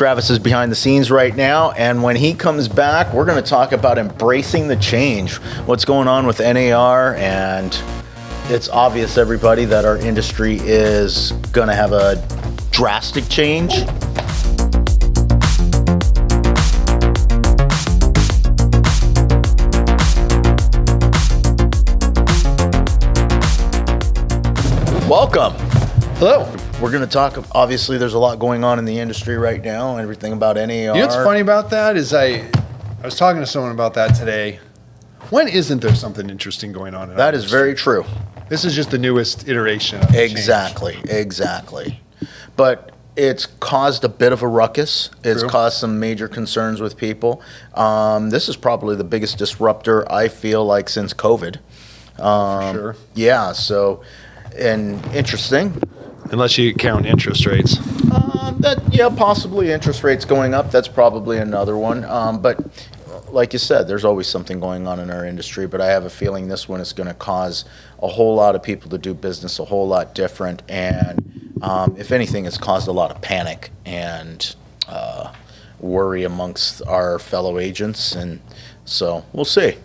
Travis is behind the scenes right now, and when he comes back, we're going to talk about embracing the change, what's going on with NAR, and it's obvious, everybody, that our industry is going to have a drastic change. Welcome. Hello. We're going to talk, obviously, there's a lot going on in the industry right now, everything about NAR. You know what's funny about that is I was talking to someone about that today. When isn't there something interesting going on in That is very true. This is just the newest iteration of the change. Exactly. But it's caused a bit of a ruckus. It's True. caused some major concerns with people. This is probably the biggest disruptor, I feel like, since COVID. For sure. Yeah, so, and interesting. Unless you count interest rates. Possibly interest rates going up. That's probably another one. But like you said, there's always something going on in our industry. But I have a feeling this one is going to cause a whole lot of people to do business a whole lot different. And if anything, it's caused a lot of panic and worry amongst our fellow agents. And so we'll see.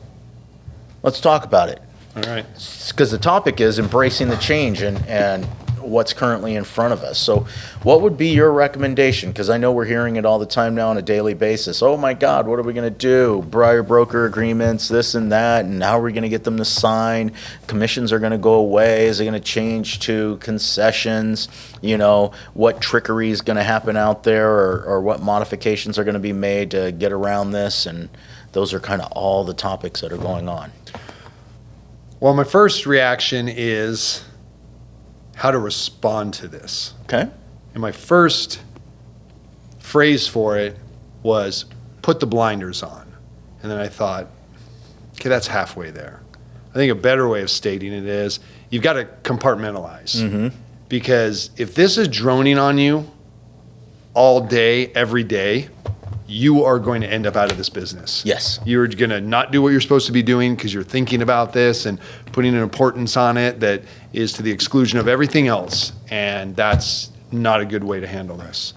Let's talk about it. All right. Because the topic is embracing the change and what's currently in front of us. So what would be your recommendation? Because I know we're hearing it all the time now on a daily basis. Oh my God, what are we going to do? Buyer broker agreements, this and that, and how are we going to get them to sign? Commissions are going to go away. Is it going to change to concessions? You know, what trickery is going to happen out there, or what modifications are going to be made to get around this? And those are kind of all the topics that are going on. Well, my first reaction is how to respond to this. Okay. And my first phrase for it was put the blinders on. And then I thought, okay, that's halfway there. I think a better way of stating it is you've got to compartmentalize. Mm-hmm. Because if this is droning on you all day, every day, you are going to end up out of this business. Yes. You're going to not do what you're supposed to be doing because you're thinking about this and putting an importance on it that is to the exclusion of everything else. And that's not a good way to handle this.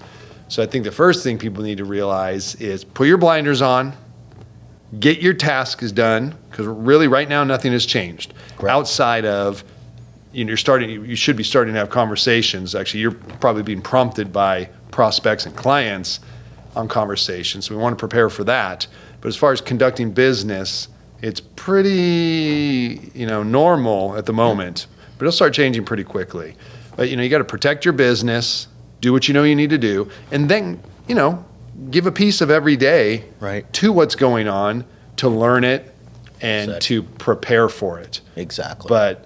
So I think the first thing people need to realize is put your blinders on, get your tasks done, because really right now nothing has changed. Correct. Outside of, you should be starting to have conversations. Actually, you're probably being prompted by prospects and clients on conversations. So we want to prepare for that. But as far as conducting business, it's pretty, normal at the moment, but it'll start changing pretty quickly. But, you got to protect your business, do what you know you need to do, and then, give a piece of every day Right. to what's going on to learn it and Exactly. to prepare for it. Exactly. But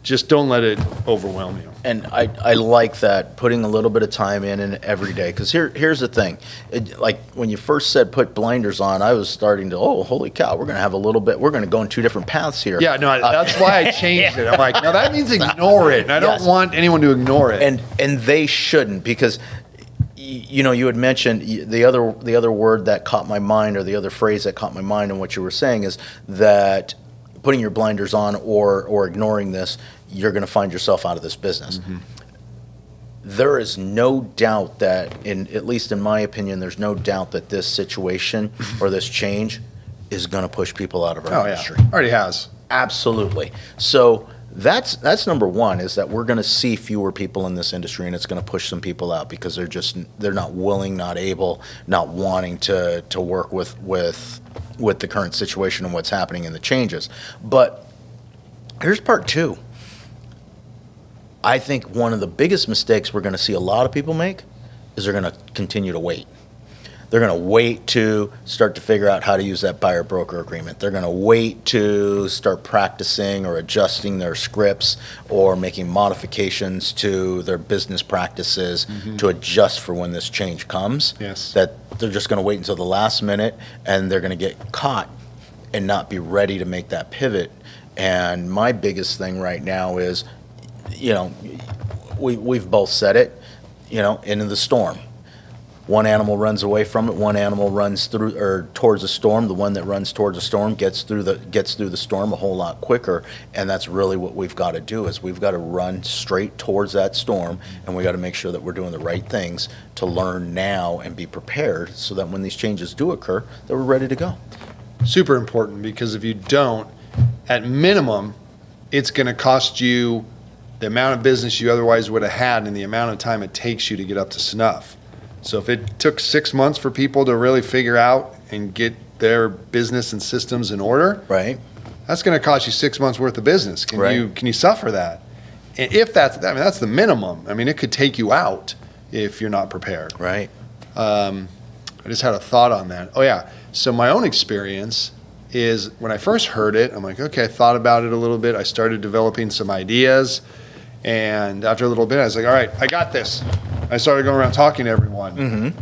just don't let it overwhelm you. And I like that, putting a little bit of time in every day. Because here's the thing. Like when you first said put blinders on, I was starting to, holy cow, we're going to go in two different paths here. Yeah, no, that's why I changed it. I'm like, no, that means ignore it. And I don't want anyone to ignore it. And they shouldn't, because you had mentioned the other word that caught my mind, or the other phrase that caught my mind in what you were saying, is that putting your blinders on or ignoring this, you're going to find yourself out of this business. Mm-hmm. There is no doubt that, at least in my opinion, there's no doubt that this situation or this change is going to push people out of our industry. Yeah. Already has. Absolutely. So that's number one, is that we're going to see fewer people in this industry, and it's going to push some people out because they're not willing, not able, not wanting to work with the current situation and what's happening and the changes. But here's part two. I think one of the biggest mistakes we're going to see a lot of people make is they're going to continue to wait. They're going to wait to start to figure out how to use that buyer broker agreement. They're going to wait to start practicing or adjusting their scripts or making modifications to their business practices to adjust for when this change comes. Yes. That they're just going to wait until the last minute, and they're going to get caught and not be ready to make that pivot. And my biggest thing right now is, we've both said it, into the storm. One animal runs away from it. One animal runs through or towards a storm. The one that runs towards a storm gets through the storm a whole lot quicker. And that's really what we've got to do is we've got to run straight towards that storm, and we got to make sure that we're doing the right things to learn now and be prepared so that when these changes do occur, that we're ready to go. Super important, because if you don't, at minimum, it's going to cost you the amount of business you otherwise would have had and the amount of time it takes you to get up to snuff. So if it took 6 months for people to really figure out and get their business and systems in order, Right. that's going to cost you 6 months worth of business. Can you suffer that? And if that's the minimum. I mean, it could take you out if you're not prepared. Right. I just had a thought on that. Oh yeah. So my own experience is when I first heard it, I'm like, okay, I thought about it a little bit. I started developing some ideas. And after a little bit, I was like, all right, I got this. I started going around talking to everyone. Mm-hmm.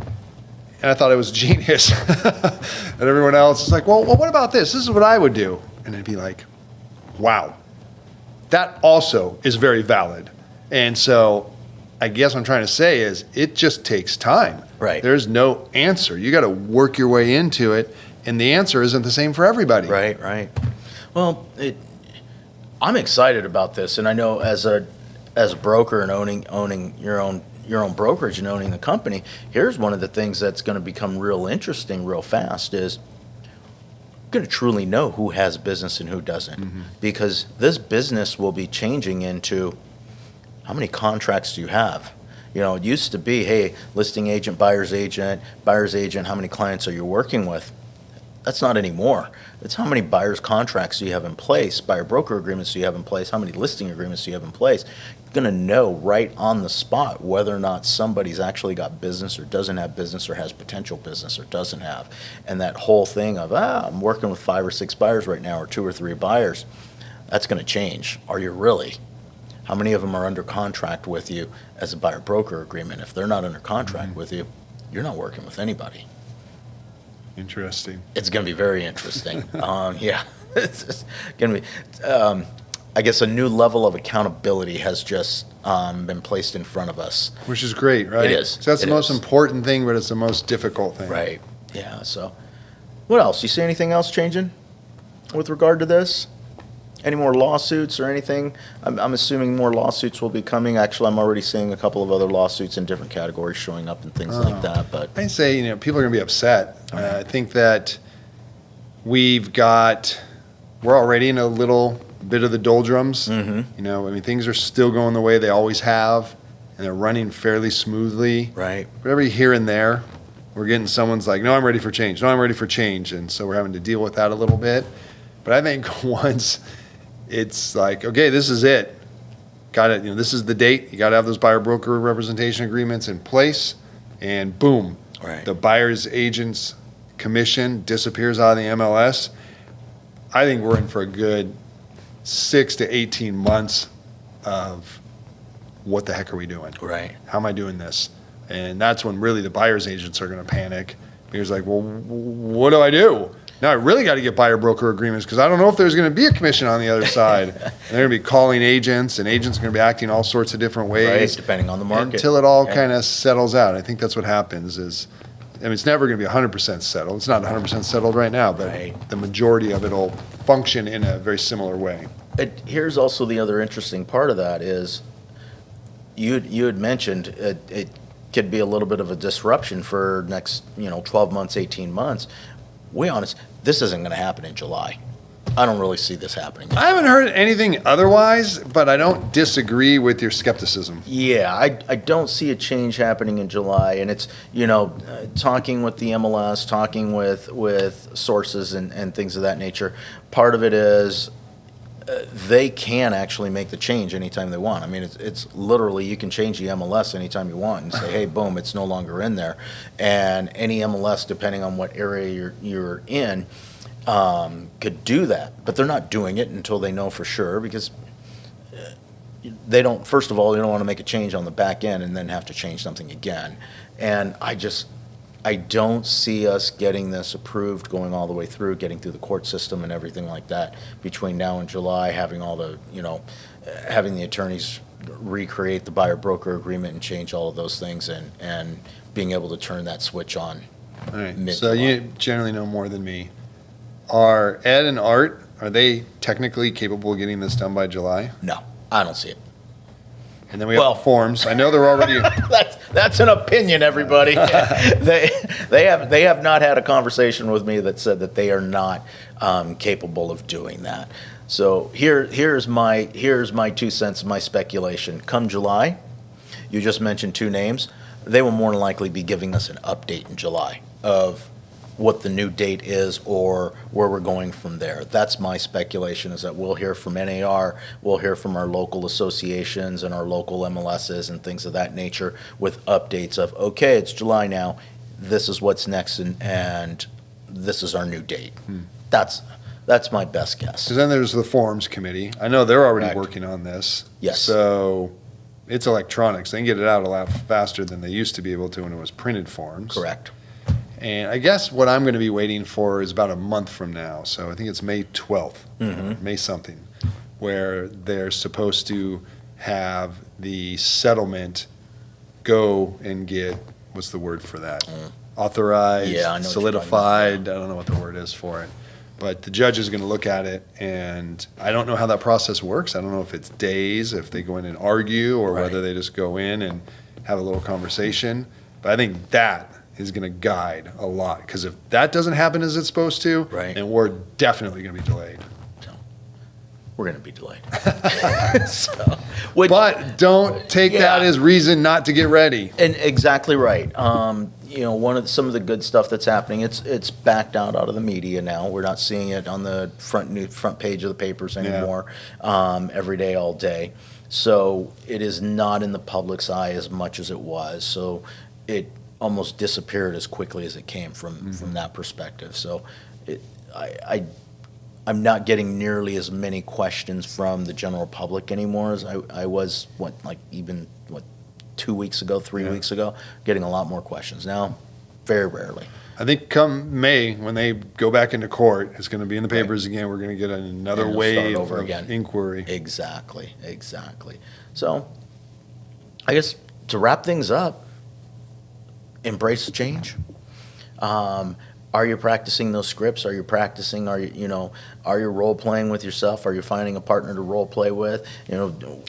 And I thought it was genius. And everyone else is like, well, what about this? This is what I would do. And I'd be like, wow, that also is very valid. And so I guess what I'm trying to say is it just takes time. Right. There's no answer. You got to work your way into it. And the answer isn't the same for everybody. Right. Well, I'm excited about this. And I know as a broker and owning your own brokerage and owning the company, here's one of the things that's going to become real interesting real fast is going to truly know who has business and who doesn't. Mm-hmm. Because this business will be changing into how many contracts do you have? You know, it used to be, hey, listing agent, buyer's agent, how many clients are you working with? That's not anymore. It's how many buyer's contracts do you have in place, buyer broker agreements do you have in place, how many listing agreements do you have in place. You're going to know right on the spot whether or not somebody's actually got business or doesn't have business or has potential business or doesn't have. And that whole thing of, I'm working with 5 or 6 buyers right now or 2 or 3 buyers, that's going to change. Are you really? How many of them are under contract with you as a buyer broker agreement? If they're not under contract with you, you're not working with anybody. Interesting. It's going to be very interesting. Yeah, it's just going to be. I guess a new level of accountability has just been placed in front of us. Which is great, right? It is. So that's the most important thing, but it's the most difficult thing. Right. Yeah. So, what else? You see anything else changing with regard to this? Any more lawsuits or anything? I'm assuming more lawsuits will be coming. Actually, I'm already seeing a couple of other lawsuits in different categories showing up and things like that. But I say, people are going to be upset. I think that we're already in a little bit of the doldrums. Mm-hmm. Things are still going the way they always have, and they're running fairly smoothly. Right. But every here and there, we're getting someone's like, no, I'm ready for change. No, I'm ready for change. And so we're having to deal with that a little bit. But I think once it's like, okay, this is it. Got it. This is the date. You got to have those buyer broker representation agreements in place, and boom, right. The buyer's agent's commission disappears out of the MLS. I think we're in for a good 6 to 18 months of what the heck are we doing? Right. How am I doing this? And that's when really the buyer's agents are going to panic. Because like, well, what do I do? Now I really got to get buyer broker agreements because I don't know if there's going to be a commission on the other side. And they're going to be calling agents, and agents are going to be acting all sorts of different ways. Right, depending on the market. Until it all kind of settles out. I think that's what happens it's never going to be 100% settled. It's not 100% settled right now, but the majority of it will function in a very similar way. Here's also the other interesting part of that is you had mentioned it could be a little bit of a disruption for next 12 months, 18 months. We honest, this isn't going to happen in July. I don't really see this happening. I haven't heard anything otherwise, but I don't disagree with your skepticism. Yeah, I don't see a change happening in July, and it's talking with the MLS, talking with sources and things of that nature. Part of it is they can actually make the change anytime they want. I mean, it's literally you can change the MLS anytime you want and say, hey, boom, it's no longer in there. And any MLS, depending on what area you're in, could do that. But they're not doing it until they know for sure because they don't, first of all, they don't want to make a change on the back end and then have to change something again. And I don't see us getting this approved, going all the way through, getting through the court system and everything like that between now and July, having all the, having the attorneys recreate the buyer broker agreement and change all of those things and being able to turn that switch on. All right. Mid- So you generally know more than me. Are Ed and Art, are they technically capable of getting this done by July? No, I don't see it. And then we have Well- the forms. I know they're already. That's an opinion, everybody. they have not had a conversation with me that said that they are not capable of doing that. So here's my 2 cents, my speculation. Come July, you just mentioned 2 names. They will more than likely be giving us an update in July of what the new date is or where we're going from there. That's my speculation, is that we'll hear from NAR, we'll hear from our local associations and our local MLSs and things of that nature with updates of, okay, it's July now, this is what's next, and this is our new date. That's my best guess. Because then there's the forms committee. I know they're already Correct. working on this. Yes. So it's electronics. They can get it out a lot faster than they used to be able to when it was printed forms. Correct. And I guess what I'm going to be waiting for is about a month from now. So I think it's May 12th, May something, where they're supposed to have the settlement go and get, what's the word for that? Authorized, Yeah, I know what you're solidified. I don't know what the word is for it. But the judge is going to look at it, and I don't know how that process works. I don't know if it's days, if they go in and argue, or Right. whether they just go in and have a little conversation. But I think that is going to guide a lot, because if that doesn't happen as it's supposed to, Right. then we're definitely going to be delayed. We're going to be delayed. So, which, But don't take that Yeah. as reason not to get ready. and exactly right. Some of the good stuff that's happening, it's backed out of the media now. We're not seeing it on the front page of the papers anymore, every day, all day. So it is not in the public's eye as much as it was. So it almost disappeared as quickly as it came from that perspective. So I'm not getting nearly as many questions from the general public anymore as I was, 2 weeks ago, 3 Yeah. weeks ago, getting a lot more questions. Now, very rarely. I think come May, when they go back into court, it's going to be in the papers again. We're going to get another And it'll start wave over of again. inquiry. Exactly. So, I guess to wrap things up, embrace the change. Are you practicing those scripts? Are you role playing with yourself? Are you finding a partner to role play with?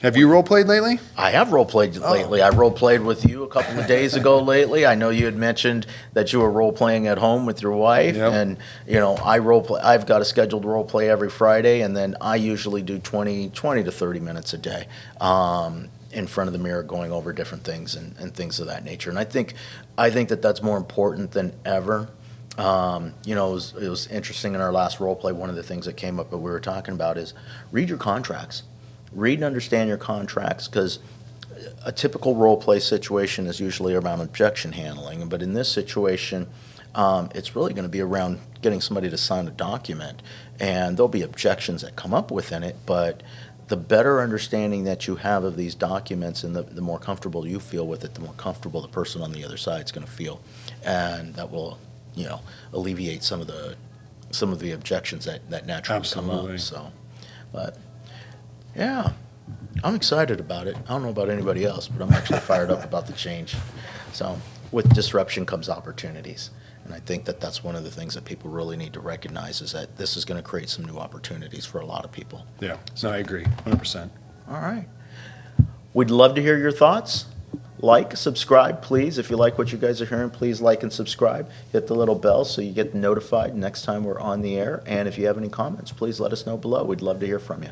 Have you role played lately? I have role played lately. I role played with you a couple of days ago lately. I know you had mentioned that you were role playing at home with your wife, Yep. and I role play. I've got a scheduled role play every Friday, and then I usually do 20 to 30 minutes a day. In front of the mirror, going over different things and things of that nature. And I think that that's more important than ever. It was interesting in our last role play. One of the things that came up that we were talking about is read your contracts. Read and understand your contracts, because a typical role play situation is usually around objection handling. But in this situation, it's really going to be around getting somebody to sign a document. And there'll be objections that come up within it, but the better understanding that you have of these documents and the more comfortable you feel with it, the more comfortable the person on the other side is going to feel. And that will, alleviate some of the objections that naturally Absolutely. come up. So, but yeah, I'm excited about it. I don't know about anybody else, but I'm actually fired up about the change. So with disruption comes opportunities. And I think that that's one of the things that people really need to recognize, is that this is going to create some new opportunities for a lot of people. Yeah, no, I agree, 100%. All right. We'd love to hear your thoughts. Like, subscribe, please. If you like what you guys are hearing, please like and subscribe. Hit the little bell so you get notified next time we're on the air. And if you have any comments, please let us know below. We'd love to hear from you.